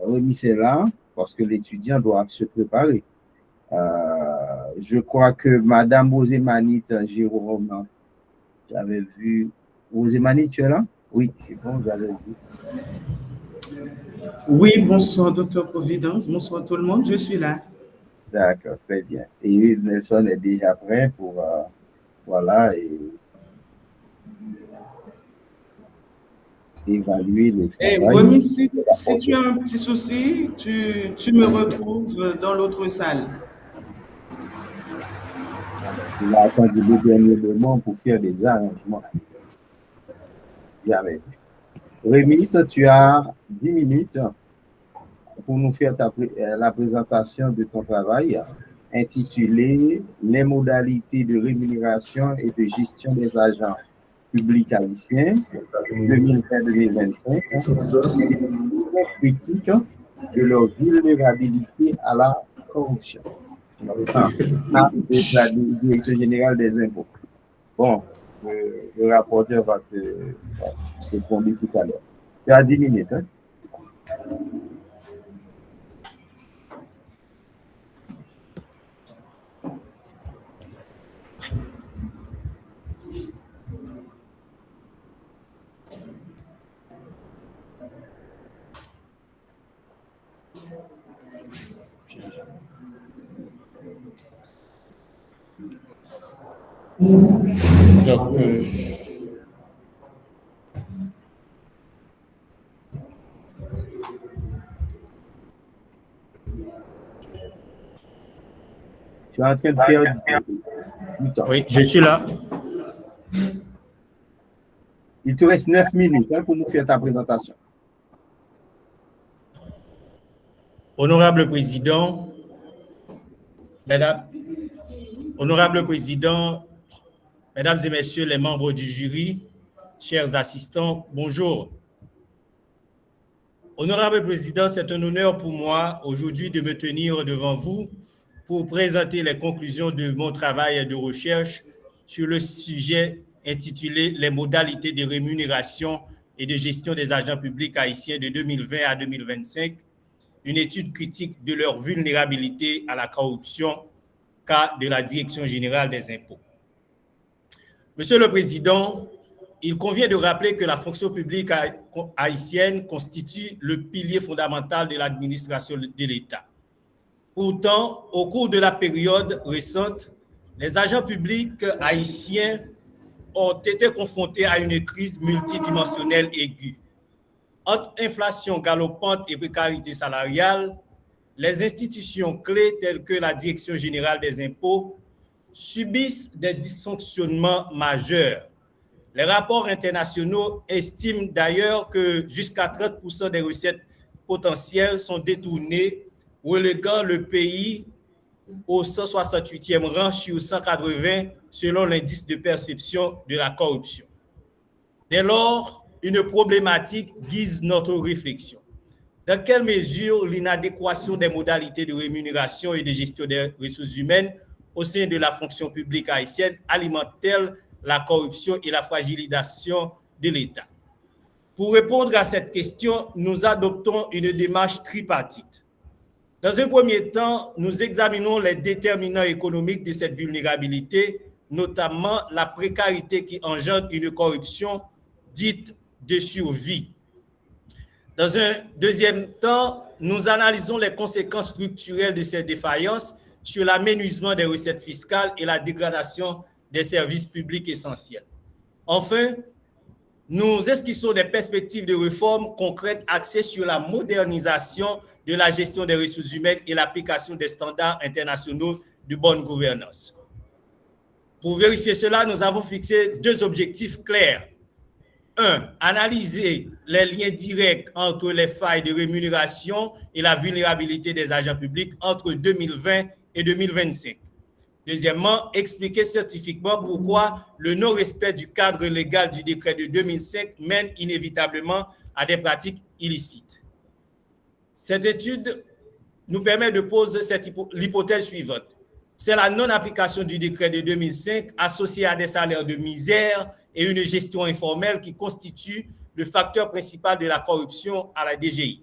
Rémi est là parce que l'étudiant doit se préparer. Je crois que Madame Rosémanite Jérôme, j'avais vu. Rosémanite, tu es là? Oui, c'est bon, j'avais vu. Oui, bonsoir, docteur Providence. Bonsoir tout le monde, je suis là. D'accord, très bien. Et Nelson est déjà prêt pour, voilà, évaluer le travail. Rémi, si tu as un petit souci, tu me retrouves dans l'autre salle. Il a attendu le dernier moment pour faire des arrangements. Jamais. Rémi, tu as 10 minutes pour nous faire la présentation de ton travail intitulé Les modalités de rémunération et de gestion des agents publics haïtiens 2020-2025, critique de leur vulnérabilité à la corruption. De la Direction générale des impôts. Bon, le rapporteur va te répondre tout à l'heure. Tu as 10 minutes. Hein? Donc, tu es en train de perdre du temps. Oui, je suis là. Il te reste 9 minutes pour nous faire ta présentation. Honorable Président, Mesdames et Messieurs les membres du jury, chers assistants, bonjour. Honorable Président, c'est un honneur pour moi aujourd'hui de me tenir devant vous pour présenter les conclusions de mon travail de recherche sur le sujet intitulé « Les modalités de rémunération et de gestion des agents publics haïtiens de 2020 à 2025 », une étude critique de leur vulnérabilité à la corruption, cas de la Direction générale des impôts. Monsieur le Président, il convient de rappeler que la fonction publique haïtienne constitue le pilier fondamental de l'administration de l'État. Pourtant, au cours de la période récente, les agents publics haïtiens ont été confrontés à une crise multidimensionnelle aiguë. Entre inflation galopante et précarité salariale, les institutions clés telles que la Direction générale des impôts subissent des dysfonctionnements majeurs. Les rapports internationaux estiment d'ailleurs que jusqu'à 30% des recettes potentielles sont détournées, reléguant le pays au 168e rang sur 180 selon l'indice de perception de la corruption. Dès lors, une problématique guise notre réflexion. Dans quelle mesure l'inadéquation des modalités de rémunération et de gestion des ressources humaines au sein de la fonction publique haïtienne alimente-t-elle la corruption et la fragilisation de l'État? Pour répondre à cette question, nous adoptons une démarche tripartite. Dans un premier temps, nous examinons les déterminants économiques de cette vulnérabilité, notamment la précarité qui engendre une corruption dite de survie. Dans un deuxième temps, nous analysons les conséquences structurelles de ces défaillances sur l'aménagement des recettes fiscales et la dégradation des services publics essentiels. Enfin, nous esquissons des perspectives de réforme concrètes axées sur la modernisation de la gestion des ressources humaines et l'application des standards internationaux de bonne gouvernance. Pour vérifier cela, nous avons fixé deux objectifs clairs. 1. Analyser les liens directs entre les failles de rémunération et la vulnérabilité des agents publics entre 2020 et 2025. Deuxièmement, expliquer scientifiquement pourquoi le non-respect du cadre légal du décret de 2005 mène inévitablement à des pratiques illicites. Cette étude nous permet de poser l'hypothèse suivante. C'est la non-application du décret de 2005 associée à des salaires de misère et une gestion informelle qui constitue le facteur principal de la corruption à la DGI.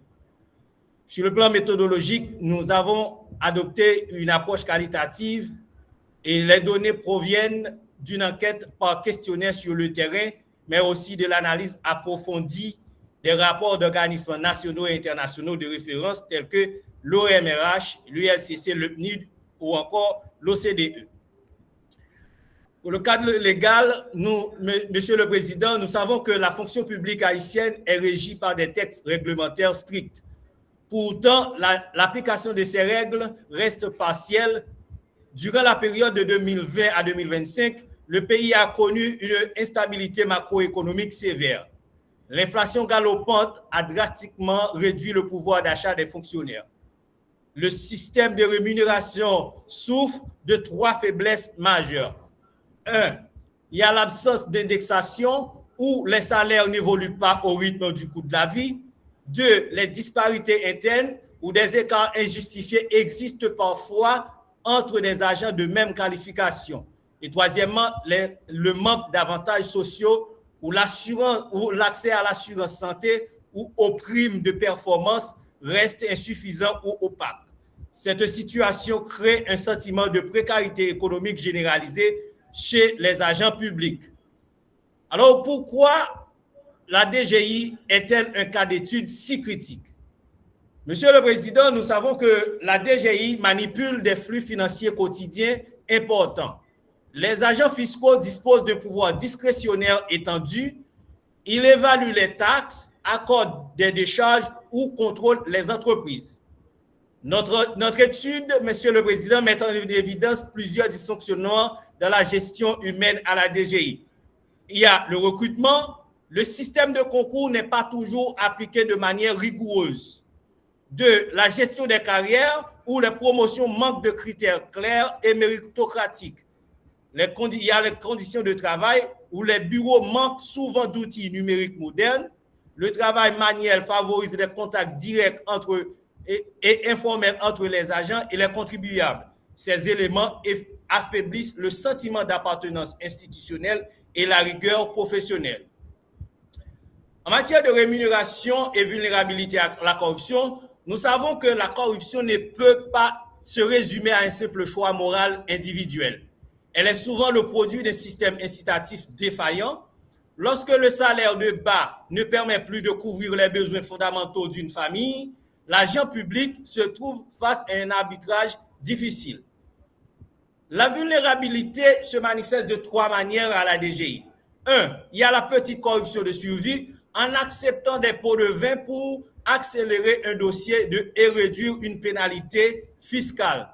Sur le plan méthodologique, nous avons adopté une approche qualitative et les données proviennent d'une enquête par questionnaire sur le terrain, mais aussi de l'analyse approfondie des rapports d'organismes nationaux et internationaux de référence tels que l'OMRH, l'ULCC, le PNUD ou encore l'OCDE. Pour le cadre légal, Monsieur le Président, nous savons que la fonction publique haïtienne est régie par des textes réglementaires stricts. Pourtant, l'application de ces règles reste partielle. Durant la période de 2020 à 2025, le pays a connu une instabilité macroéconomique sévère. L'inflation galopante a drastiquement réduit le pouvoir d'achat des fonctionnaires. Le système de rémunération souffre de 3 faiblesses majeures. 1. Il y a l'absence d'indexation où les salaires n'évoluent pas au rythme du coût de la vie. 2. Les disparités internes où des écarts injustifiés existent parfois entre des agents de même qualification. Et troisièmement, le manque d'avantages sociaux ou l'accès à l'assurance santé ou aux primes de performance reste insuffisant ou opaque. Cette situation crée un sentiment de précarité économique généralisée chez les agents publics. Alors pourquoi la DGI est-elle un cas d'étude si critique? Monsieur le Président, nous savons que la DGI manipule des flux financiers quotidiens importants. Les agents fiscaux disposent d'un pouvoir discrétionnaire étendu. Ils évaluent les taxes, accordent des décharges ou contrôlent les entreprises. Notre étude, Monsieur le Président, met en évidence plusieurs dysfonctionnements dans la gestion humaine à la DGI. Il y a le recrutement. Le système de concours n'est pas toujours appliqué de manière rigoureuse. 2. La gestion des carrières où les promotions manquent de critères clairs et méritocratiques. Il y a les conditions de travail où les bureaux manquent souvent d'outils numériques modernes. Le travail manuel favorise les contacts directs et informels entre les agents et les contribuables. Ces éléments affaiblissent le sentiment d'appartenance institutionnelle et la rigueur professionnelle. En matière de rémunération et vulnérabilité à la corruption, nous savons que la corruption ne peut pas se résumer à un simple choix moral individuel. Elle est souvent le produit d'un système incitatif défaillant. Lorsque le salaire de bas ne permet plus de couvrir les besoins fondamentaux d'une famille, l'agent public se trouve face à un arbitrage difficile. La vulnérabilité se manifeste de 3 manières à la DGI. 1. Il y a la petite corruption de survie en acceptant des pots de vin pour accélérer un dossier et réduire une pénalité fiscale.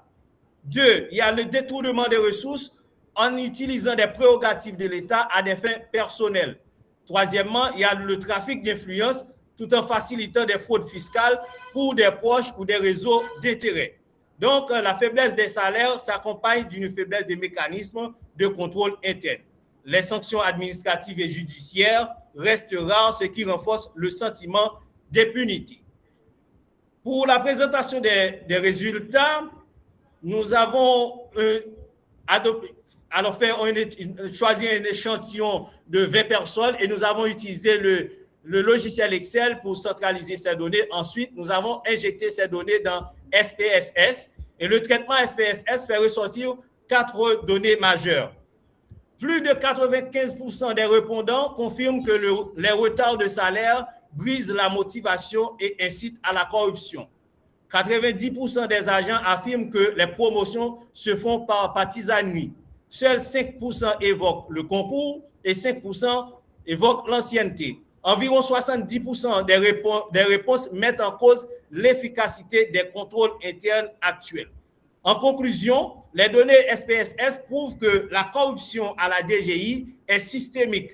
2. Il y a le détournement des ressources en utilisant des prérogatives de l'État à des fins personnelles. Troisièmement, il y a le trafic d'influence tout en facilitant des fraudes fiscales pour des proches ou des réseaux d'intérêt. Donc, la faiblesse des salaires s'accompagne d'une faiblesse des mécanismes de contrôle interne. Les sanctions administratives et judiciaires restent rares, ce qui renforce le sentiment d'impunité. Pour la présentation des résultats, nous avons choisi un échantillon de 20 personnes et nous avons utilisé le logiciel Excel pour centraliser ces données. Ensuite, nous avons injecté ces données dans SPSS et le traitement SPSS fait ressortir 4 données majeures. Plus de 95% des répondants confirment que les retards de salaire brisent la motivation et incitent à la corruption. 90% des agents affirment que les promotions se font par partisanerie. Seuls 5% évoquent le concours et 5% évoquent l'ancienneté. Environ 70% des réponses mettent en cause l'efficacité des contrôles internes actuels. En conclusion, les données SPSS prouvent que la corruption à la DGI est systémique.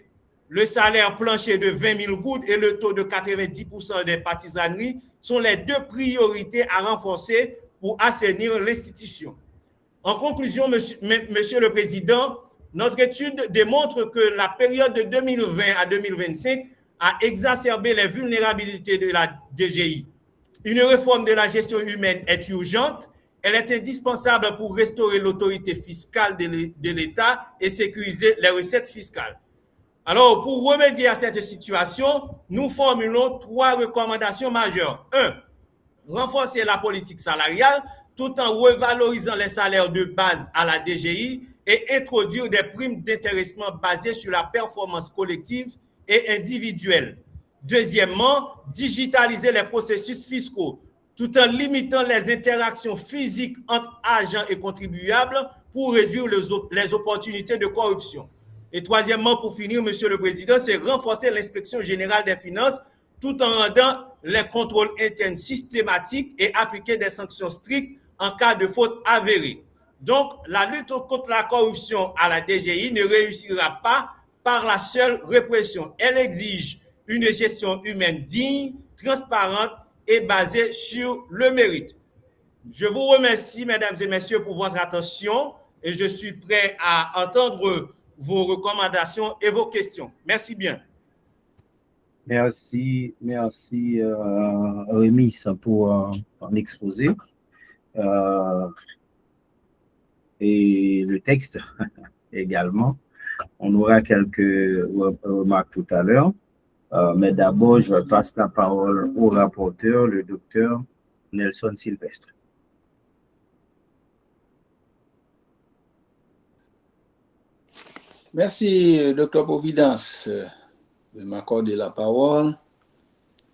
Le salaire plancher de 20 000 gouttes et le taux de 90% des partisaneries sont les 2 priorités à renforcer pour assainir l'institution. En conclusion, Monsieur le Président, notre étude démontre que la période de 2020 à 2025 a exacerbé les vulnérabilités de la DGI. Une réforme de la gestion humaine est urgente. Elle est indispensable pour restaurer l'autorité fiscale de l'État et sécuriser les recettes fiscales. Alors, pour remédier à cette situation, nous formulons 3 recommandations majeures. 1. renforcer la politique salariale tout en revalorisant les salaires de base à la DGI et introduire des primes d'intéressement basées sur la performance collective et individuelle. Deuxièmement, digitaliser les processus fiscaux tout en limitant les interactions physiques entre agents et contribuables pour réduire les opportunités de corruption. Et troisièmement, pour finir, Monsieur le Président, c'est renforcer l'inspection générale des finances tout en rendant les contrôles internes systématiques et appliquer des sanctions strictes en cas de faute avérée. Donc, la lutte contre la corruption à la DGI ne réussira pas par la seule répression. Elle exige une gestion humaine digne, transparente et basée sur le mérite. Je vous remercie, mesdames et messieurs, pour votre attention et je suis prêt à entendre vos recommandations et vos questions. Merci bien. Merci, Rémi, pour l'exposé. Et le texte également. On aura quelques remarques tout à l'heure. Mais d'abord, je vais passer la parole au rapporteur, le docteur Nelson Sylvestre. Merci, docteur Providence, de m'accorder la parole.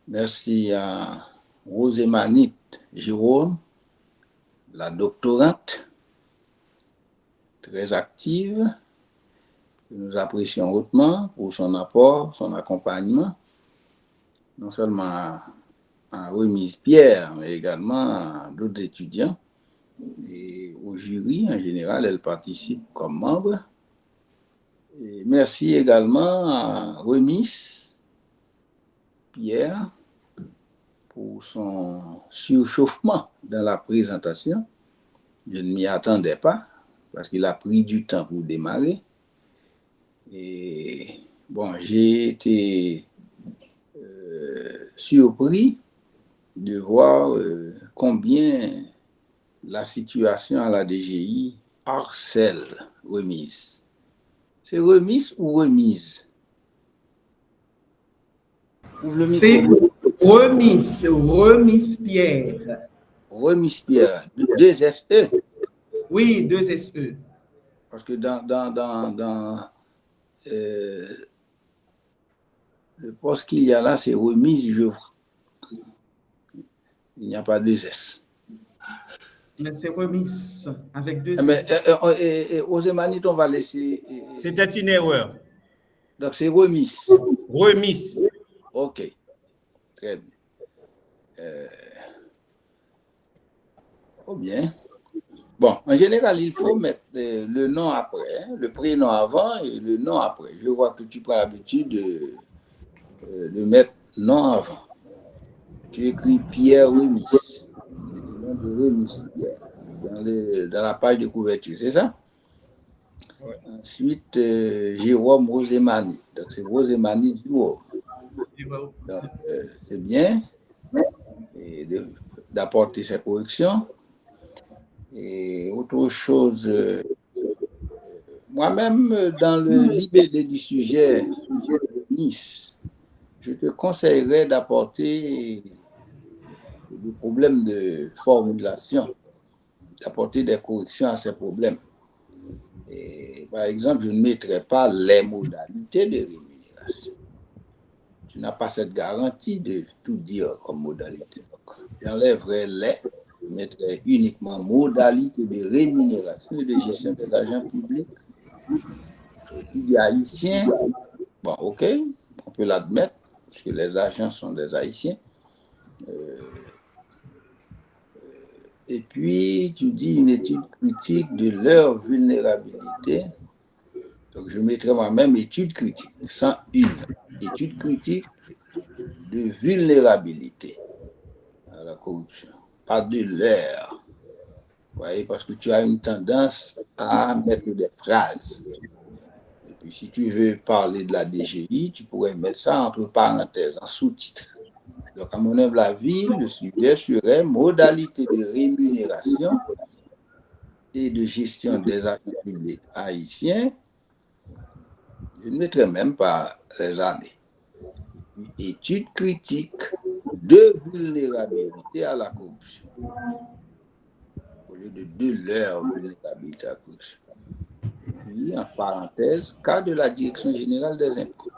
Merci à Rosémanite Jérôme, la doctorante, très active, que nous apprécions hautement pour son apport, son accompagnement, non seulement à Remise Pierre, mais également à d'autres étudiants. Et au jury, en général, elle participe comme membre. Et merci également à Remise Pierre pour son surchauffement dans la présentation. Je ne m'y attendais pas parce qu'il a pris du temps pour démarrer. Et bon, j'ai été surpris de voir combien la situation à la DGI harcèle Remise. C'est Remise ou Remise? C'est Remise Pierre. Remise Pierre, 2 SE. Oui, 2 SE. Parce que dans le poste qu'il y a là, c'est Remise Geoffroy. Il n'y a pas 2 S. Mais c'est Remise avec 2 S. Rosémanite, on va laisser. C'était une erreur. Donc c'est Remise. Remise. Ok. Très bien. Bien. Bon, en général, il faut mettre le nom après, le prénom avant et le nom après. Je vois que tu prends l'habitude de mettre nom avant. Tu écris Pierre Remise. Le nom de Remise Pierre dans la page de couverture, c'est ça? Ouais. Ensuite, Jérôme Rosémanite. Donc, c'est Rosémanite Jérôme. Donc, c'est bien d'apporter ces corrections. Et autre chose, moi-même, dans le libellé du sujet de Nice, je te conseillerais d'apporter des problèmes de formulation, d'apporter des corrections à ces problèmes. Et, par exemple, je ne mettrai pas les modalités de rémunération. Tu n'as pas cette garantie de tout dire comme modalité. J'enlèverai les, je mettrai uniquement modalité de rémunération et de gestion des agents publics. Tu dis haïtiens, bon, ok, on peut l'admettre, parce que les agents sont des haïtiens. Et puis, tu dis une étude critique de leur vulnérabilité. Donc, je mettrai moi-même étude critique, sans une étude critique de vulnérabilité à la corruption, pas de leur. Vous voyez, parce que tu as une tendance à mettre des phrases. Et puis, si tu veux parler de la DGI, tu pourrais mettre ça entre parenthèses, en sous-titre. Donc, à mon humble avis, le sujet serait modalité de rémunération et de gestion des agents publics haïtiens. Je ne mettrai même pas les années. Étude critique de vulnérabilité à la corruption, au lieu de leur vulnérabilité à la corruption. Et puis, en parenthèse, cas de la Direction générale des impôts.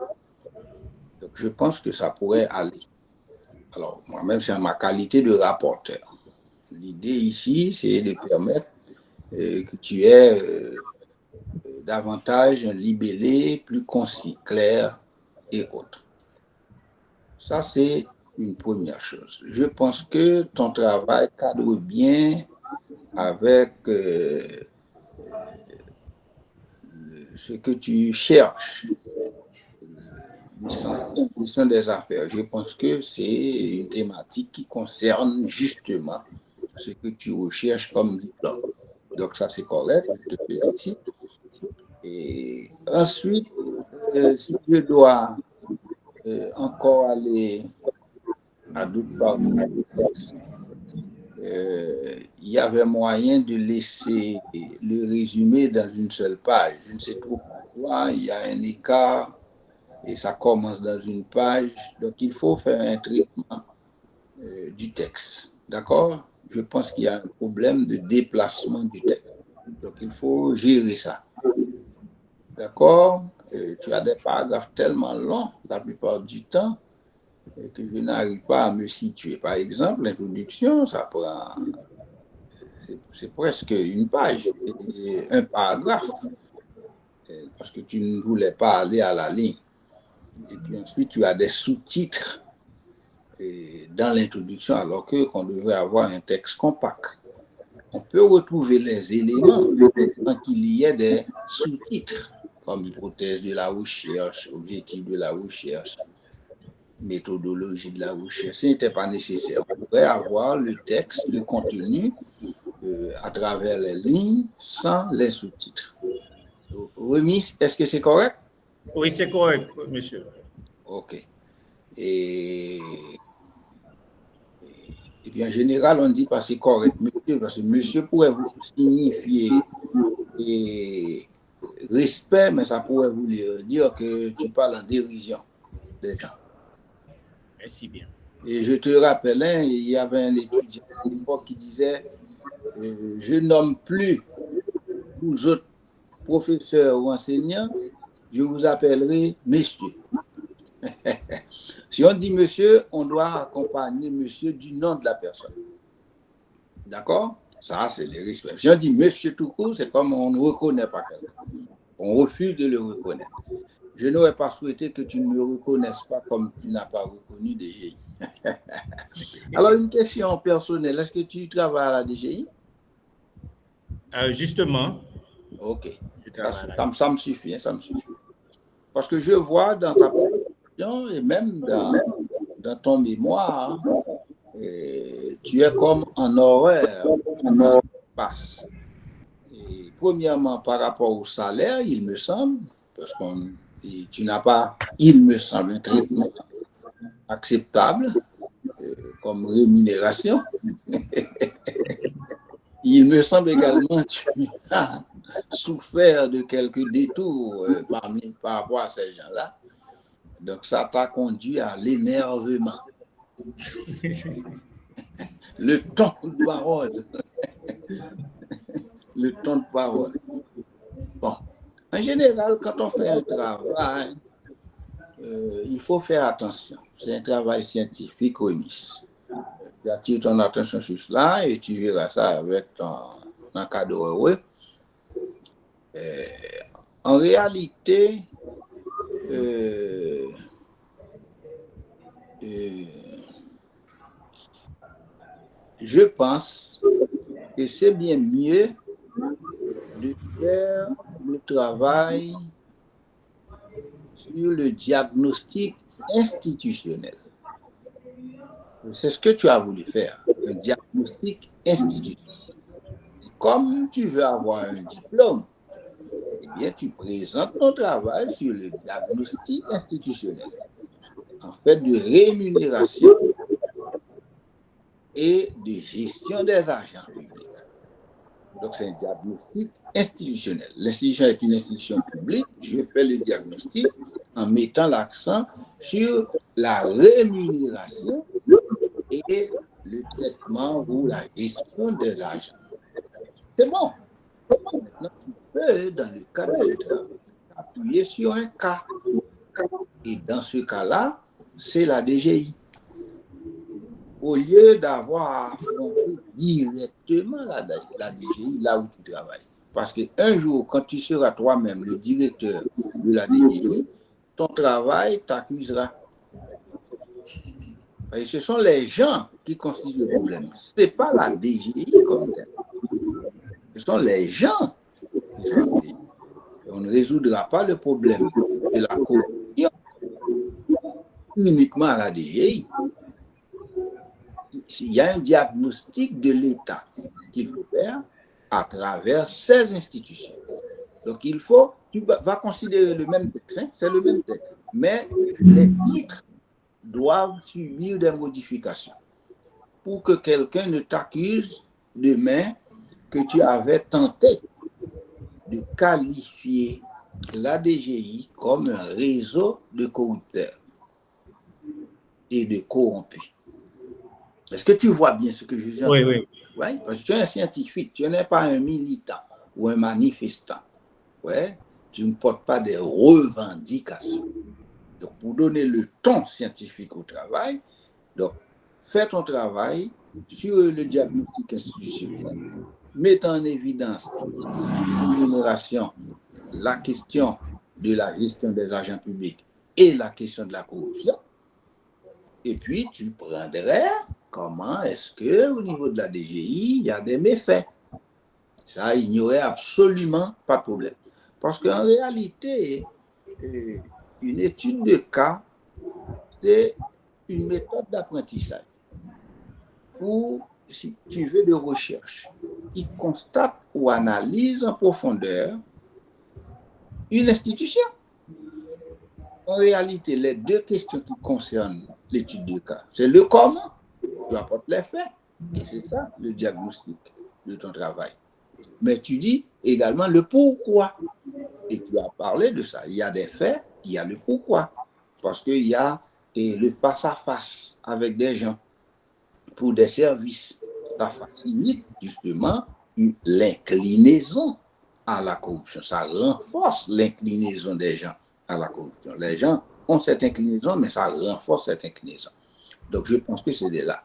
Donc, je pense que ça pourrait aller. Alors, moi-même, c'est en ma qualité de rapporteur. L'idée ici, c'est de permettre que tu aies davantage un libellé plus concis, clair et autres. Ça, c'est une première chose. Je pense que ton travail cadre bien avec ce que tu cherches, l'essentiel des affaires. Je pense que c'est une thématique qui concerne justement ce que tu recherches comme diplôme. Donc ça, c'est correct, je te félicite. Et ensuite, si je dois encore aller à d'autres parties du texte, il y avait moyen de laisser le résumé dans une seule page. Je ne sais trop pourquoi, il y a un écart et ça commence dans une page. Donc, il faut faire un traitement du texte. D'accord? Je pense qu'il y a un problème de déplacement du texte. Donc, il faut gérer ça. D'accord? Tu as des paragraphes tellement longs la plupart du temps que je n'arrive pas à me situer. Par exemple, l'introduction, ça prend... C'est presque une page, et un paragraphe, parce que tu ne voulais pas aller à la ligne. Et puis ensuite, tu as des sous-titres dans l'introduction, alors qu'on devrait avoir un texte compact. On peut retrouver les éléments sans qu'il y ait des sous-titres, comme hypothèse de la recherche, objectif de la recherche, méthodologie de la recherche. Ce n'était pas nécessaire. On pourrait avoir le texte, le contenu à travers les lignes sans les sous-titres. Remis, est-ce que c'est correct? Oui, c'est correct, monsieur. OK. Et puis en général, on dit pas c'est correct, monsieur, parce que monsieur pourrait vous signifier respect, mais ça pourrait vous dire que tu parles en dérision des gens. Merci bien. Et je te rappelle, hein, il y avait un étudiant à l'époque qui disait je nomme plus vous autres professeurs ou enseignants, je vous appellerai monsieur. Si on dit monsieur, on doit accompagner monsieur du nom de la personne. D'accord? Ça, c'est le respect. Si on dit monsieur tout court, c'est comme on ne reconnaît pas quelqu'un. On refuse de le reconnaître. Je n'aurais pas souhaité que tu ne me reconnaisses pas comme tu n'as pas reconnu DGI. Alors, une question personnelle. Est-ce que tu travailles à la DGI? Justement. OK. Ça me suffit, hein, ça me suffit. Parce que je vois dans ta présentation et même dans ton mémoire, tu es comme en horaire, en passe. Et premièrement, par rapport au salaire, il me semble, parce que tu n'as pas, il me semble, un traitement acceptable comme rémunération. Il me semble également que tu as souffert de quelques détours par rapport à ces gens-là. Donc, ça t'a conduit à l'énervement. Le ton de parole. Le ton de parole. Bon. En général, quand on fait un travail, il faut faire attention. C'est un travail scientifique Remis. Tu attires ton attention sur cela et tu verras ça avec ton encadreur. En réalité, je pense que c'est bien mieux de faire le travail sur le diagnostic institutionnel. C'est ce que tu as voulu faire, un diagnostic institutionnel. Comme tu veux avoir un diplôme, eh bien, tu présentes ton travail sur le diagnostic institutionnel, en fait de rémunération et de gestion des agents publics. Donc, c'est un diagnostic institutionnel. L'institution est une institution publique. Je fais le diagnostic en mettant l'accent sur la rémunération et le traitement ou la gestion des agents. C'est bon. Maintenant, tu peux, dans le cas de ce travail, appuyer sur un cas. Et dans ce cas-là, c'est la DGI. Au lieu d'avoir à affronter directement la DGI là où tu travailles. Parce qu'un jour, quand tu seras toi-même le directeur de la DGI, ton travail t'accusera. Et ce sont les gens qui constituent le problème. Ce n'est pas la DGI comme tel. Ce sont les gens qui sont la DGI. On ne résoudra pas le problème de la corruption uniquement à la DGI. Il y a un diagnostic de l'État qu'il faut faire à travers ces institutions. Donc, tu vas considérer le même texte, hein, c'est le même texte, mais les titres doivent subir des modifications pour que quelqu'un ne t'accuse demain que tu avais tenté de qualifier la DGI comme un réseau de corrupteurs et de corrompus. Est-ce que tu vois bien ce que je dis? Oui. Ouais, parce que tu es un scientifique, tu n'es pas un militant ou un manifestant. Ouais, tu ne portes pas des revendications. Donc, pour donner le ton scientifique au travail, donc, fais ton travail sur le diagnostic institutionnel, mets en évidence l'énumération, la question de la gestion des agents publics et la question de la corruption. Et puis, tu prendrais comment est-ce qu'au niveau de la DGI, il y a des méfaits. Ça, il n'y aurait absolument pas de problème. Parce qu'en réalité, une étude de cas, c'est une méthode d'apprentissage ou, si tu veux, de recherche. Il constate ou analyse en profondeur une institution. En réalité, les deux questions qui concernent l'étude de cas, c'est le comment, tu apportes les faits, et c'est ça le diagnostic de ton travail. Mais tu dis également le pourquoi, et tu as parlé de ça. Il y a des faits, il y a le pourquoi, parce qu'il y a le face-à-face avec des gens pour des services. Ça facilite justement l'inclinaison à la corruption, ça renforce l'inclinaison des gens à la corruption. Les gens ont cette inclinaison, mais ça renforce cette inclinaison. Donc, je pense que c'est de là.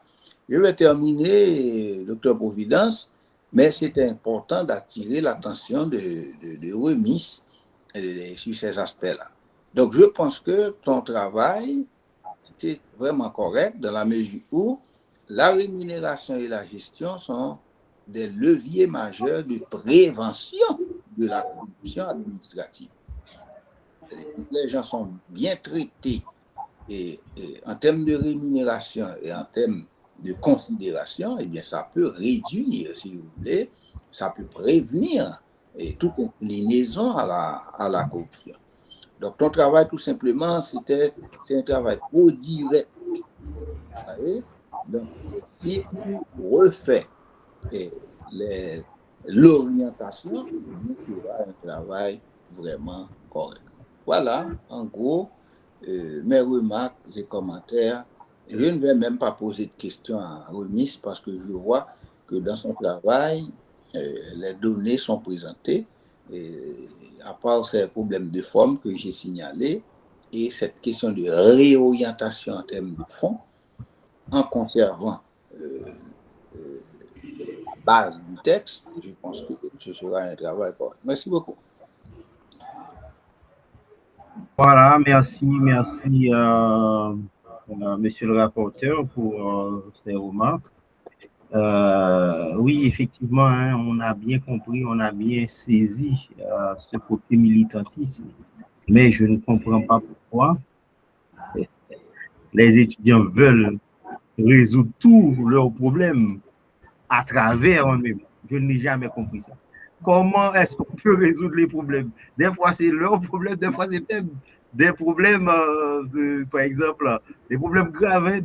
Je vais terminer, Dr Providence, mais c'est important d'attirer l'attention de Remis sur ces aspects-là. Donc, je pense que ton travail, c'est vraiment correct dans la mesure où la rémunération et la gestion sont des leviers majeurs de prévention de la corruption administrative. Les gens sont bien traités et en termes de rémunération et en termes de considération, eh bien, ça peut réduire, si vous voulez, ça peut prévenir toute inclinaison à la corruption. Donc, ton travail, tout simplement, c'est un travail trop direct. Donc, si tu refais l'orientation, tu auras un travail vraiment correct. Voilà, en gros, mes remarques et commentaires. Je ne vais même pas poser de questions à Remis parce que je vois que dans son travail, les données sont présentées, à part ces problèmes de forme que j'ai signalés et cette question de réorientation en termes de fond, en conservant la base du texte, je pense que ce sera un travail correct. Merci beaucoup. Voilà, merci, monsieur le rapporteur, pour ces remarques. Oui, effectivement, hein, on a bien compris, on a bien saisi ce côté militantisme, mais je ne comprends pas pourquoi les étudiants veulent résoudre tous leurs problèmes à travers eux-mêmes. Je n'ai jamais compris ça. Comment est-ce qu'on peut résoudre les problèmes? Des fois, c'est leur problème, des fois, c'est même des problèmes, par exemple, des problèmes graves hein,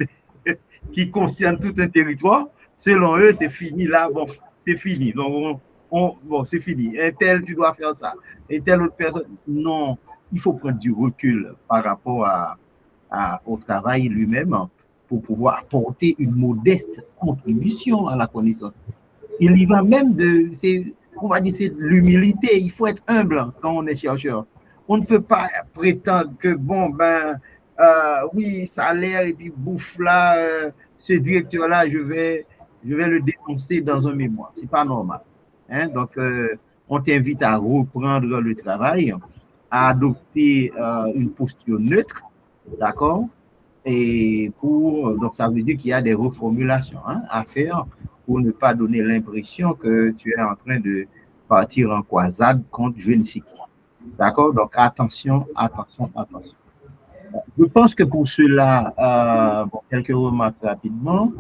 qui concernent tout un territoire. Selon eux, c'est fini là, bon, c'est fini. Donc, bon, c'est fini. Un tel, tu dois faire ça. Et telle autre personne, non. Il faut prendre du recul par rapport au travail lui-même pour pouvoir apporter une modeste contribution à la connaissance. Il y va même on va dire, c'est de l'humilité. Il faut être humble quand on est chercheur. On ne peut pas prétendre que, oui, salaire et puis bouffe là, ce directeur-là, je vais le dénoncer dans un mémoire. C'est pas normal. Hein? Donc, on t'invite à reprendre le travail, à adopter une posture neutre, d'accord? Et donc, ça veut dire qu'il y a des reformulations à faire pour ne pas donner l'impression que tu es en train de partir en croisade contre je ne sais qui. D'accord? Donc, attention. Je pense que pour cela, quelques remarques rapidement.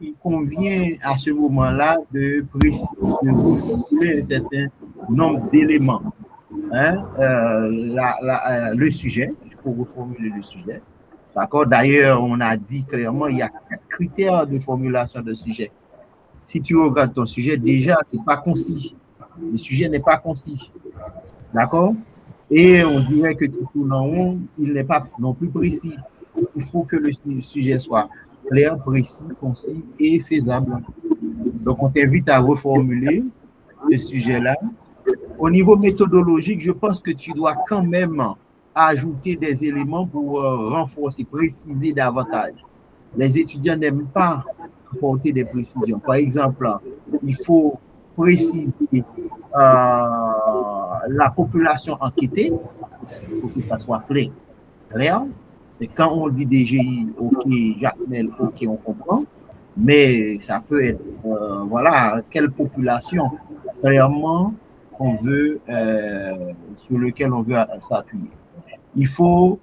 Il convient à ce moment-là de reformuler un certain nombre d'éléments. Le sujet, il faut reformuler le sujet. D'accord? D'ailleurs, on a dit clairement, il y a 4 critères de formulation de sujet. Si tu regardes ton sujet, déjà, c'est pas concis. Le sujet n'est pas concis. D'accord? Et on dirait que tu tournes en rond, il n'est pas non plus précis. Il faut que le sujet soit clair, précis, concis et faisable. Donc, on t'invite à reformuler ce sujet-là. Au niveau méthodologique, je pense que tu dois quand même ajouter des éléments pour renforcer, préciser davantage. Les étudiants n'aiment pas apporter des précisions. Par exemple, il faut préciser la population enquêtée pour que ça soit clair. Et quand on dit DGI, OK, Jacmel, OK, on comprend, mais ça peut être, quelle population clairement on veut, sur lequel on veut s'appuyer. Il faut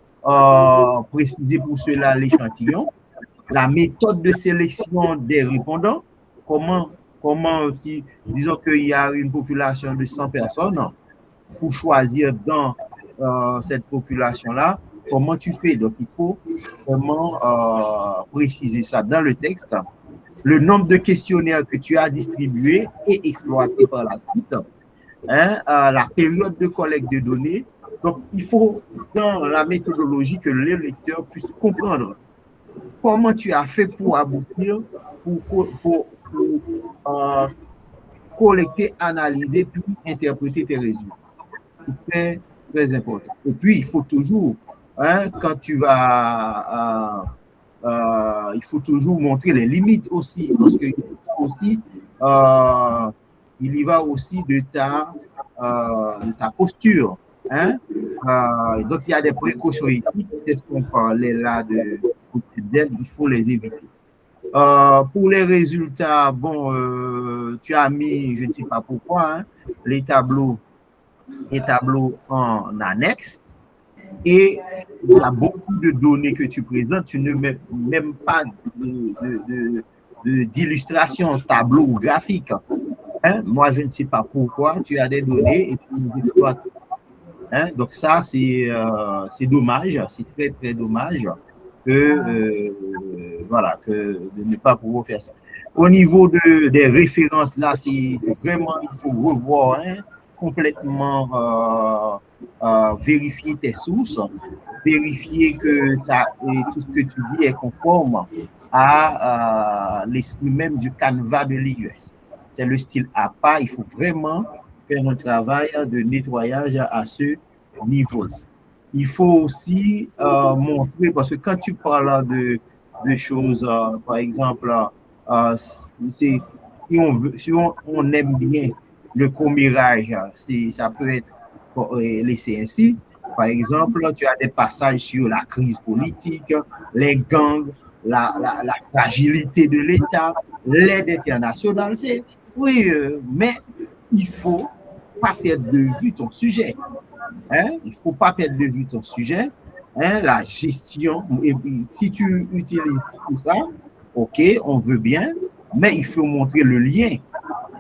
préciser pour cela l'échantillon, la méthode de sélection des répondants, comment si, disons qu'il y a une population de 100 personnes, pour choisir dans cette population-là, comment tu fais? Donc, il faut vraiment préciser ça dans le texte. Le nombre de questionnaires que tu as distribués et exploités par la suite, la période de collecte de données. Donc, il faut, dans la méthodologie, que les lecteurs puissent comprendre comment tu as fait pour aboutir, pour collecter, analyser, puis interpréter tes résultats. C'est très, très important. Et puis, il faut toujours, quand tu vas, il faut toujours montrer les limites aussi, parce que aussi, il y va aussi de ta posture. Donc, il y a des précautions éthiques, c'est ce qu'on parlait là de il faut les éviter. Pour les résultats, tu as mis, je ne sais pas pourquoi, les tableaux en annexe, et il y a beaucoup de données que tu présentes, tu ne mets même pas d'illustration, tableau ou graphique. Moi, je ne sais pas pourquoi tu as des données et tu nous exploites. Donc ça, c'est dommage, c'est très, très dommage que de ne pas pouvoir faire ça. Au niveau des références, là, c'est vraiment, il faut revoir complètement, vérifier tes sources, vérifier que tout ce que tu dis est conforme à l'esprit même du canevas de l'IUS. C'est le style APA, il faut vraiment faire un travail de nettoyage à ce niveau-là. Il faut aussi montrer, parce que quand tu parles de choses, par exemple, si on aime bien le commérage, ça peut être laissé ainsi. Par exemple, tu as des passages sur la crise politique, les gangs, la fragilité de l'État, l'aide internationale. Oui, mais il faut pas perdre de vue ton sujet. Il faut pas perdre de vue ton sujet. La gestion, et puis, si tu utilises tout ça, OK, on veut bien, mais il faut montrer le lien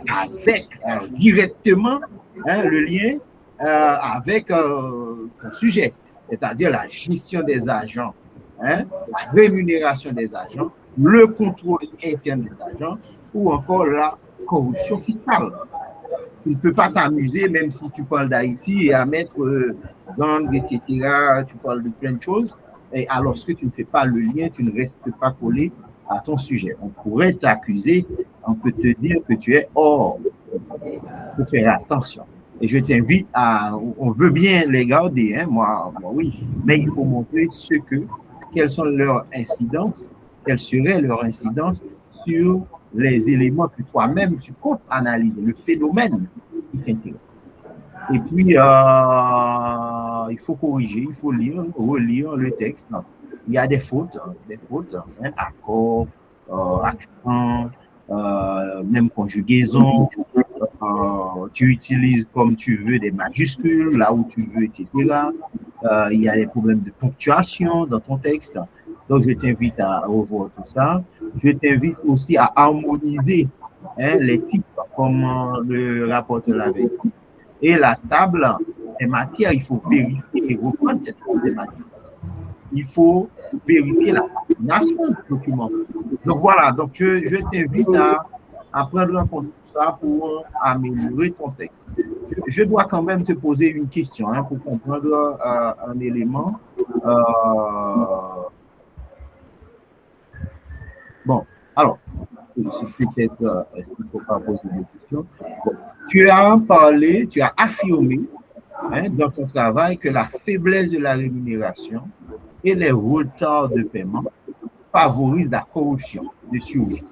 avec, directement, le lien avec ton sujet, c'est-à-dire la gestion des agents, la rémunération des agents, le contrôle interne des agents, ou encore la corruption fiscale. Tu ne peux pas t'amuser, même si tu parles d'Haïti, et à mettre gang, etc., tu parles de plein de choses, Et alors que tu ne fais pas le lien, tu ne restes pas collé à ton sujet. On pourrait t'accuser, on peut te dire que tu es hors. Il faut faire attention. Et je t'invite on veut bien les garder, hein, moi oui, mais il faut montrer quelles sont leurs incidences, quelles seraient leurs incidences sur les éléments que toi-même tu comptes analyser, le phénomène qui t'intéresse. Et puis, il faut corriger, il faut relire le texte. Il y a des fautes, hein, accords, accent, même conjugaison. Tu utilises comme tu veux des majuscules, là où tu veux, etc. Il y a des problèmes de ponctuation dans ton texte. Donc, je t'invite à revoir tout ça. Je t'invite aussi à harmoniser les types, comme le rapporteur l'avait dit. Et la table des matières, il faut vérifier et reprendre cette table des matières. Il faut vérifier la coordination du document. Donc voilà, donc je t'invite à prendre en compte tout ça pour améliorer ton texte. Je dois quand même te poser une question pour comprendre un élément. Bon, alors, peut-être, est-ce qu'il ne faut pas poser des questions? Bon, tu as affirmé dans ton travail que la faiblesse de la rémunération et les retards de paiement favorisent la corruption de survie.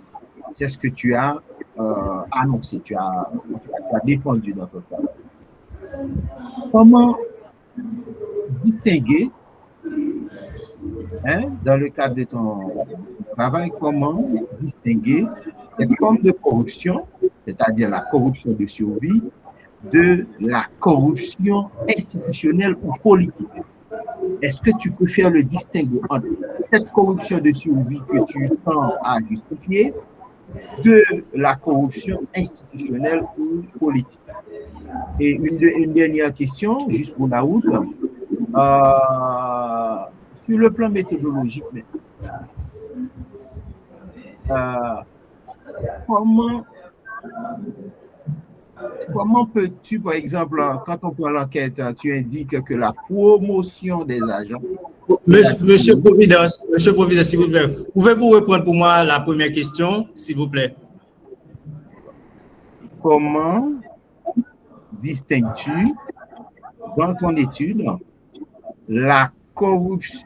C'est ce que tu as annoncé, tu as défendu dans ton travail. Comment distinguer, dans le cadre de ton travail, comment distinguer cette forme de corruption, c'est-à-dire la corruption de survie, de la corruption institutionnelle ou politique? Est-ce que tu peux faire le distinguo entre cette corruption de survie que tu tends à justifier de la corruption institutionnelle ou politique? Et une dernière question, juste pour la route, sur le plan méthodologique, comment peux-tu, par exemple, quand on prend l'enquête, tu indiques que la promotion des agents... Monsieur Providence, s'il vous plaît, pouvez-vous reprendre pour moi la première question, s'il vous plaît? Comment distingues-tu, dans ton étude, la corruption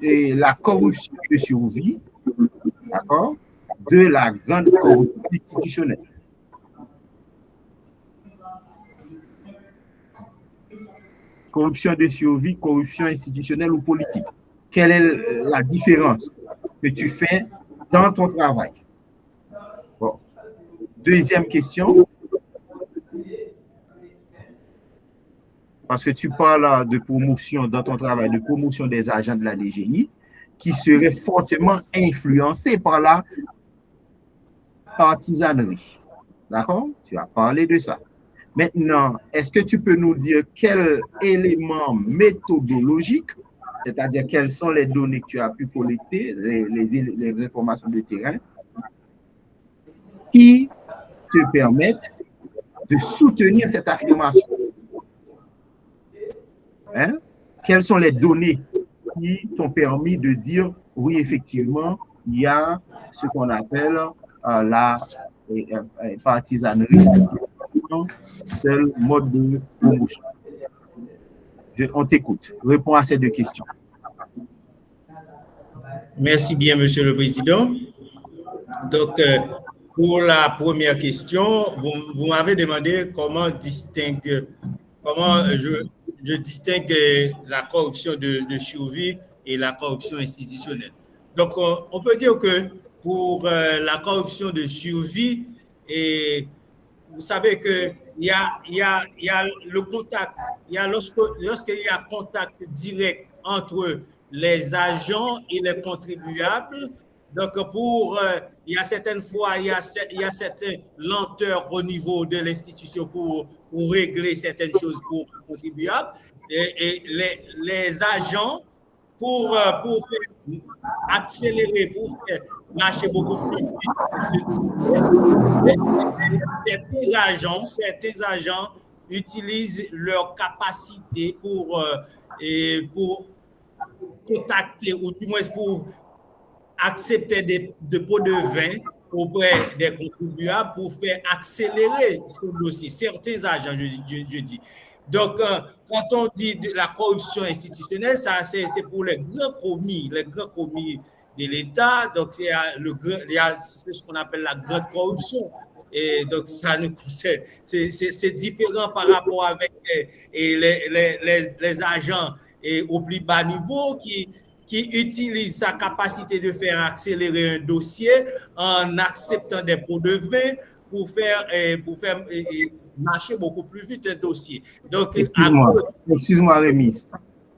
de survie, d'accord, de la grande corruption institutionnelle? Corruption de survie, corruption institutionnelle ou politique. Quelle est la différence que tu fais dans ton travail? Bon. Deuxième question. Parce que tu parles de promotion dans ton travail, de promotion des agents de la DGI qui seraient fortement influencés par la partisanerie. D'accord? Tu as parlé de ça. Maintenant, est-ce que tu peux nous dire quel élément méthodologique, c'est-à-dire quelles sont les données que tu as pu collecter, les informations de terrain, qui te permettent de soutenir cette affirmation? Quelles sont les données qui t'ont permis de dire, oui, effectivement, il y a ce qu'on appelle la partisanerie, tel mode de promotion? On t'écoute. Réponds à ces deux questions. Merci bien, Monsieur le Président. Donc, pour la première question, vous m'avez demandé comment je distingue la corruption de survie et la corruption institutionnelle. Donc, on peut dire que pour la corruption de survie, et vous savez qu'il y a le contact, lorsqu'il y a contact direct entre les agents et les contribuables. Donc, il y a certaines fois, il y a certaines lenteurs au niveau de l'institution pour régler certaines choses pour les contribuables. Et les agents, pour faire accélérer, pour faire marcher beaucoup plus vite, certains agents utilisent leur capacité pour contacter ou du moins pour accepter des dépôts de vin auprès des contribuables pour faire accélérer ce dossier, certains agents, je dis. Donc, quand on dit de la corruption institutionnelle, ça c'est pour les grands commis de l'État. Donc, il y a ce qu'on appelle la grande corruption. Et donc, ça nous concerne. C'est différent par rapport avec les agents au plus bas niveau qui utilise sa capacité de faire accélérer un dossier en acceptant des pots de vin pour faire marcher beaucoup plus vite un dossier. Donc, excuse-moi, Rémi.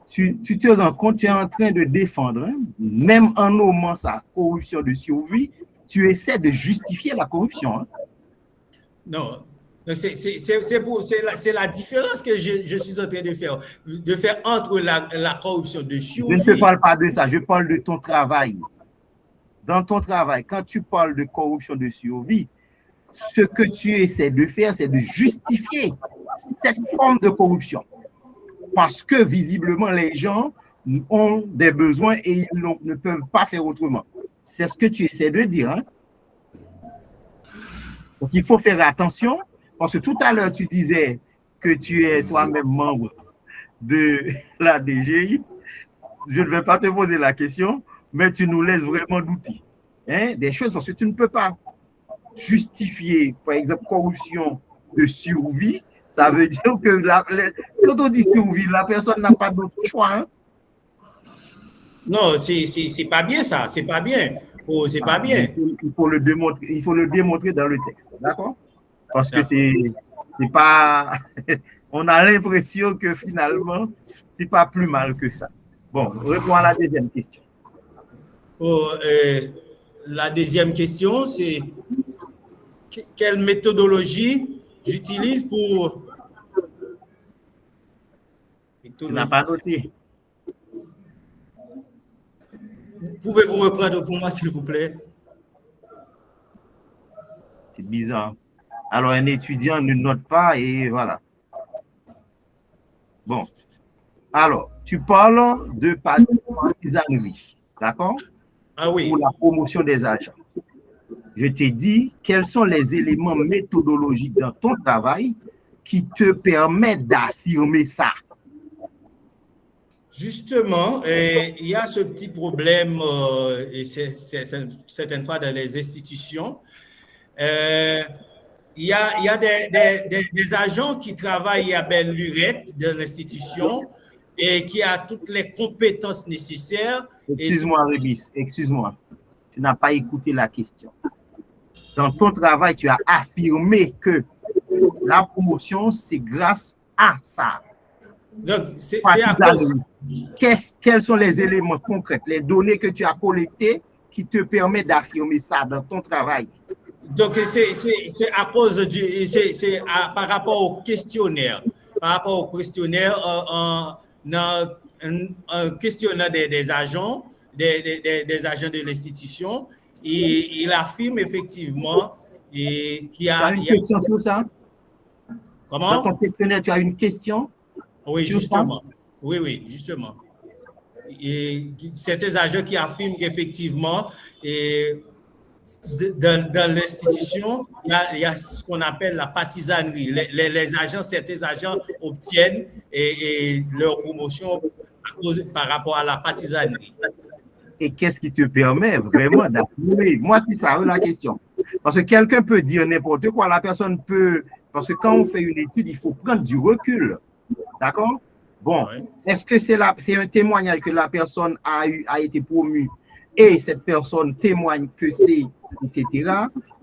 Tu te rends compte, tu es en train de défendre, hein, même en nommant sa corruption de survie, tu essaies de justifier la corruption. Hein. Non. C'est la différence que je suis en train de faire entre la corruption de survie. Je ne te parle pas de ça, je parle de ton travail. Dans ton travail, quand tu parles de corruption de survie, ce que tu essaies de faire, c'est de justifier cette forme de corruption. Parce que visiblement, les gens ont des besoins et ils ne peuvent pas faire autrement. C'est ce que tu essaies de dire. Hein? Donc, il faut faire attention. Parce que tout à l'heure, tu disais que tu es toi-même membre de la DGI. Je ne vais pas te poser la question, mais tu nous laisses vraiment douter. Hein? Des choses, parce que tu ne peux pas justifier, par exemple, corruption de survie. Ça veut dire que quand on dit survie, la personne n'a pas d'autre choix. Hein? Non, c'est pas bien ça. C'est pas bien. Oh, c'est pas bien. Il faut le démontrer dans le texte. D'accord? Parce que c'est pas... On a l'impression que finalement, c'est pas plus mal que ça. Bon, réponds à la deuxième question. La deuxième question, c'est quelle méthodologie j'utilise pour... Tu n'as pas noté. Pouvez-vous reprendre pour moi, s'il vous plaît? C'est bizarre. Alors, un étudiant ne note pas et voilà. Bon. Alors, tu parles de partisanerie, d'accord? Ah oui. Pour la promotion des agents. Je t'ai dit quels sont les éléments méthodologiques dans ton travail qui te permettent d'affirmer ça. Justement, il y a ce petit problème, et c'est certaines fois dans les institutions. Il y a des agents qui travaillent à belle lurette de l'institution et qui a toutes les compétences nécessaires. Excuse-moi, Rébis, excuse-moi. Tu n'as pas écouté la question. Dans ton travail, tu as affirmé que la promotion, c'est grâce à ça. Donc, c'est à cause. Quels sont les éléments concrets, les données que tu as collectées qui te permettent d'affirmer ça dans ton travail? Donc, c'est à cause par rapport au questionnaire. Par rapport au questionnaire, en questionnant des agents, des agents de l'institution, et il affirme effectivement qu'il y a... Tu as une question sur ça? Comment? Dans ton questionnaire, tu as une question? Oui, justement. Oui, justement. Et certains agents qui affirment qu'effectivement, dans l'institution, il y a ce qu'on appelle la partisanerie. Les agents, certains agents obtiennent leur promotion par rapport à la partisanerie. Et qu'est-ce qui te permet vraiment d'affirmer? Moi, c'est ça la question. Parce que quelqu'un peut dire n'importe quoi, la personne peut... Parce que quand on fait une étude, il faut prendre du recul. D'accord? Bon, ouais. Est-ce que c'est un témoignage que la personne a été promue et cette personne témoigne que c'est, etc.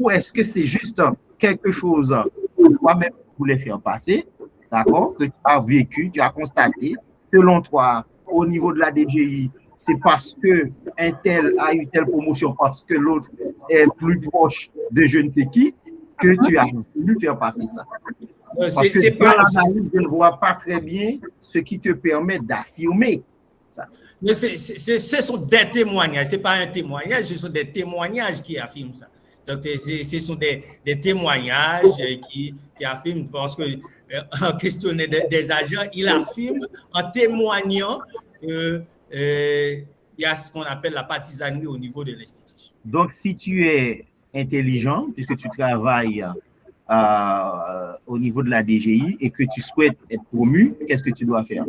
Ou est-ce que c'est juste quelque chose que toi-même voulais faire passer, d'accord, que tu as vécu, tu as constaté, selon toi, au niveau de la DGI, c'est parce qu'un tel a eu telle promotion, parce que l'autre est plus proche de je ne sais qui, que tu as voulu faire passer ça. Parce que dans l'analyse, je ne vois pas très bien ce qui te permet d'affirmer ça. Mais ce sont des témoignages, ce n'est pas un témoignage, ce sont des témoignages qui affirment ça. Donc, ce sont des témoignages qui affirment, parce qu'en questionnant des agents, il affirme en témoignant il y a ce qu'on appelle la partisanerie au niveau de l'institution. Donc, si tu es intelligent, puisque tu travailles au niveau de la DGI et que tu souhaites être promu, qu'est-ce que tu dois faire?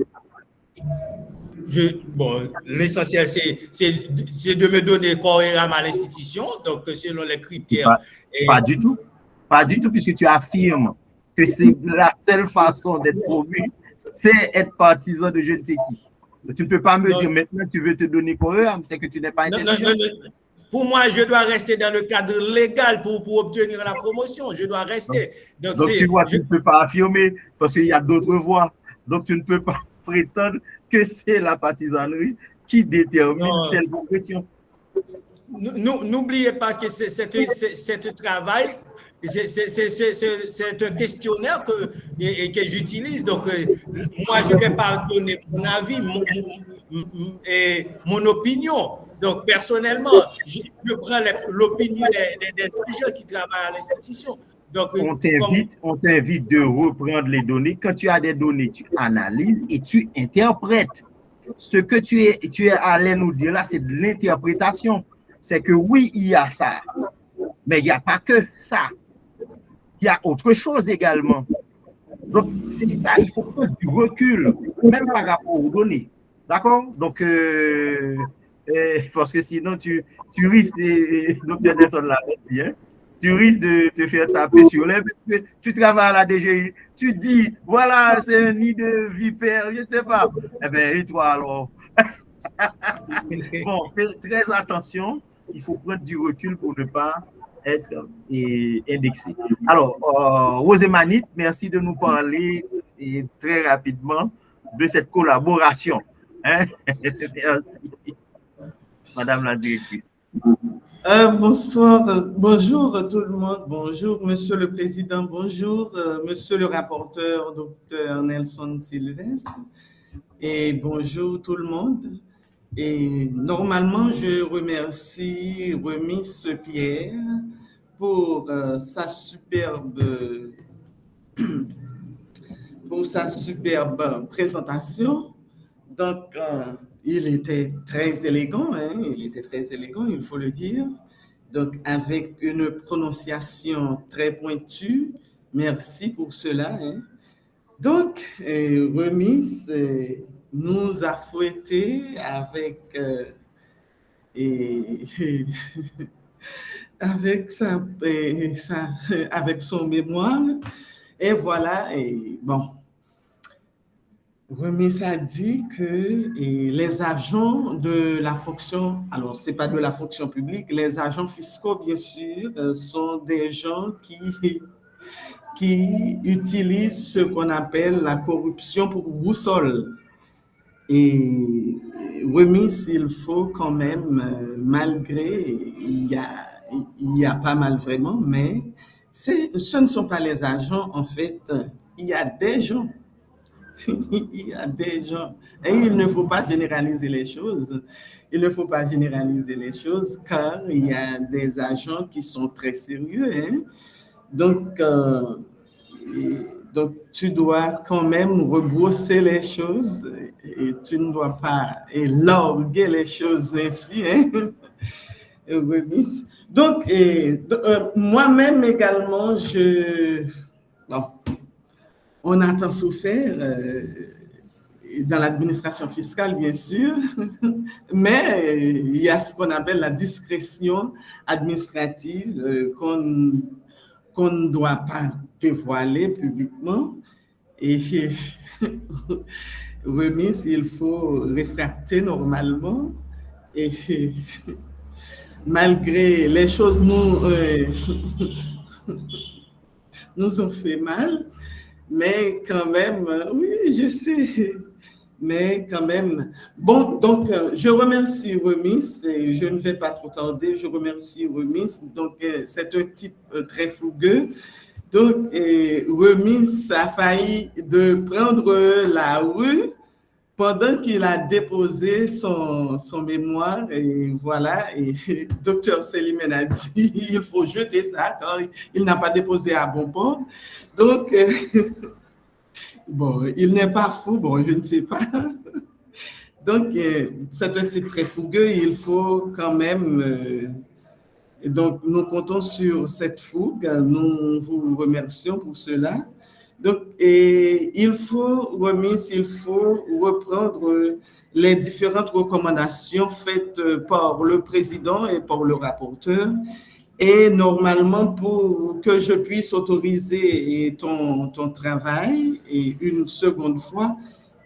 Bon, l'essentiel, c'est de me donner cohéremment à l'institution, donc selon les critères. Pas du tout. Pas du tout, puisque tu affirmes que c'est la seule façon d'être promu, c'est être partisan de je ne sais qui. Donc, tu ne peux pas me dire maintenant tu veux te donner cohérent, c'est que tu n'es pas intelligent. Non. Pour moi, je dois rester dans le cadre légal pour obtenir la promotion. Je dois rester. Donc tu vois, tu ne peux pas affirmer parce qu'il y a d'autres voies. Donc, tu ne peux pas prétendre que c'est la partisanerie qui détermine telle progression. N'oubliez pas que c'est travail, c'est un questionnaire que j'utilise. Donc, moi, je ne vais pas donner mon avis, mon opinion. Donc, personnellement, je prends l'opinion des gens qui travaillent à l'institution. Donc, on t'invite de reprendre les données. Quand tu as des données, tu analyses et tu interprètes. Ce que tu es allé nous dire là, c'est de l'interprétation. C'est que oui, il y a ça, mais il n'y a pas que ça. Il y a autre chose également. Donc, c'est ça, il faut prendre du recul, même par rapport aux données. D'accord? Donc, parce que sinon, tu risques, Dr. Nelson l'a dit, hein, tu risques de te faire taper sur les... Tu travailles à la DGI, tu dis, voilà, c'est un nid de vipère, je ne sais pas. Eh bien, et toi alors? Bon, fais très attention, il faut prendre du recul pour ne pas être indexé. Alors, Rosemanite, merci de nous parler très rapidement de cette collaboration. Hein? Merci. Madame la directrice. Bonsoir, bonjour tout le monde, bonjour Monsieur le Président, bonjour Monsieur le rapporteur, Dr. Nelson Sylvestre, et bonjour tout le monde. Et normalement, je remercie Remis Pierre pour sa superbe présentation. Donc, il était très élégant, hein, il faut le dire. Donc, avec une prononciation très pointue. Merci pour cela. Hein. Donc, Remis nous a fouettés avec, avec son mémoire. Et voilà, et bon. Remis a dit que les agents de la fonction, alors ce n'est pas de la fonction publique, les agents fiscaux, bien sûr, sont des gens qui utilisent ce qu'on appelle la corruption pour boussole. Et Remis, il faut quand même, malgré, il y a pas mal vraiment, mais ce ne sont pas les agents, en fait, il y a des gens. Il y a des gens, et il ne faut pas généraliser les choses. Il ne faut pas généraliser les choses car il y a des agents qui sont très sérieux. Hein? Donc, tu dois quand même rebrousser les choses et tu ne dois pas larguer les choses ainsi. Hein? Remis. Donc, moi-même également, on a tant souffert dans l'administration fiscale, bien sûr, mais il y a ce qu'on appelle la discrétion administrative qu'on ne doit pas dévoiler publiquement. Et Remis, il faut réfracter normalement. Et malgré les choses nous ont fait mal. Mais quand même, oui, je sais, mais quand même. Bon, donc, je remercie Remis, et je ne vais pas trop tarder, je remercie Remis. Donc, c'est un type très fougueux. Donc, Remis a failli de prendre la rue pendant qu'il a déposé son mémoire, et voilà, et Dr. Selimène a dit il faut jeter ça car il n'a pas déposé à bon port. Donc, bon, il n'est pas fou, bon, je ne sais pas. Donc, c'est un type très fougueux. Il faut quand même... donc, nous comptons sur cette fougue. Nous vous remercions pour cela. Donc, et il faut reprendre les différentes recommandations faites par le président et par le rapporteur. Et normalement, pour que je puisse autoriser ton travail, et une seconde fois,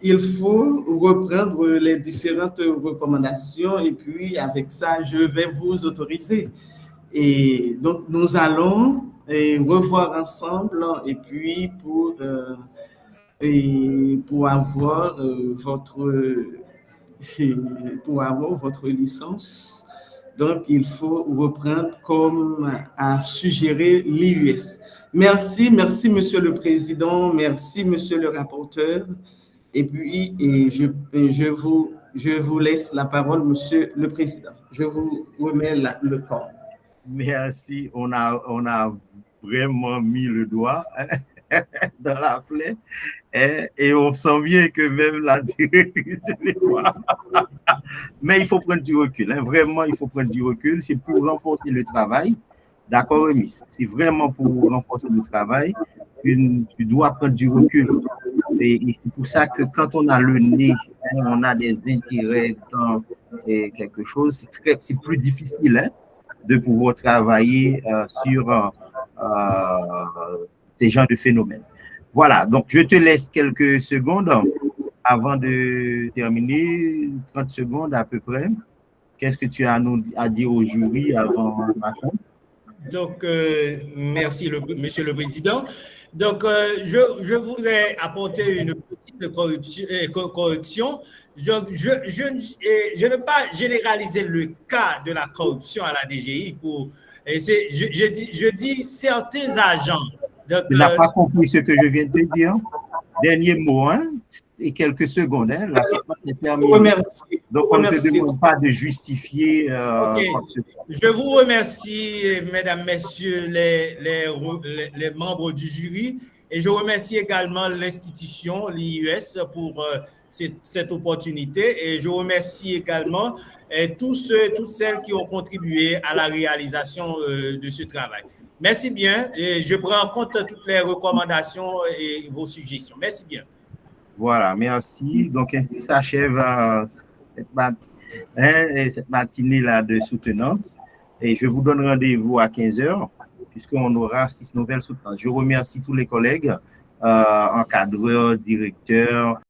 il faut reprendre les différentes recommandations et puis avec ça, je vais vous autoriser. Et donc, nous allons revoir ensemble et puis pour avoir votre licence. Donc, il faut reprendre comme a suggéré l'IUS. Merci, Monsieur le Président, merci, Monsieur le rapporteur. Et puis, je vous laisse la parole, Monsieur le Président. Je vous remets le temps. Merci, on a vraiment mis le doigt dans la plaie et on sent bien que même la directrice de l'école. Mais il faut prendre du recul, hein. Vraiment, il faut prendre du recul. C'est pour renforcer le travail. D'accord, Remis? C'est vraiment pour renforcer le travail. Tu dois prendre du recul. Et c'est pour ça que quand on a le nez, on a des intérêts dans quelque chose, c'est plus difficile, hein, de pouvoir travailler sur ces genres de phénomènes. Voilà, donc je te laisse quelques secondes avant de terminer, 30 secondes à peu près. Qu'est-ce que tu as à dire au jury avant ma fin? Donc, merci, Monsieur le Président. Donc, je voudrais apporter une petite correction. Je ne veux pas généraliser le cas de la corruption à la DGI. Je dis certains agents. Donc, tu n'as pas compris ce que je viens de te dire. Dernier mot, hein, et quelques secondes. Hein, la séquence est terminée. Remercie. Donc, on ne te demande pas de justifier. Okay. Je vous remercie, mesdames, messieurs, les membres du jury. Et je remercie également l'institution, l'IUS, pour cette opportunité. Et je remercie également toutes celles qui ont contribué à la réalisation de ce travail. Merci bien. Et je prends en compte toutes les recommandations et vos suggestions. Merci bien. Voilà, merci. Donc, ainsi s'achève cette matinée-là de soutenance. Et je vous donne rendez-vous à 15h, puisqu'on aura 6 nouvelles soutenances. Je remercie tous les collègues, encadreurs, directeurs,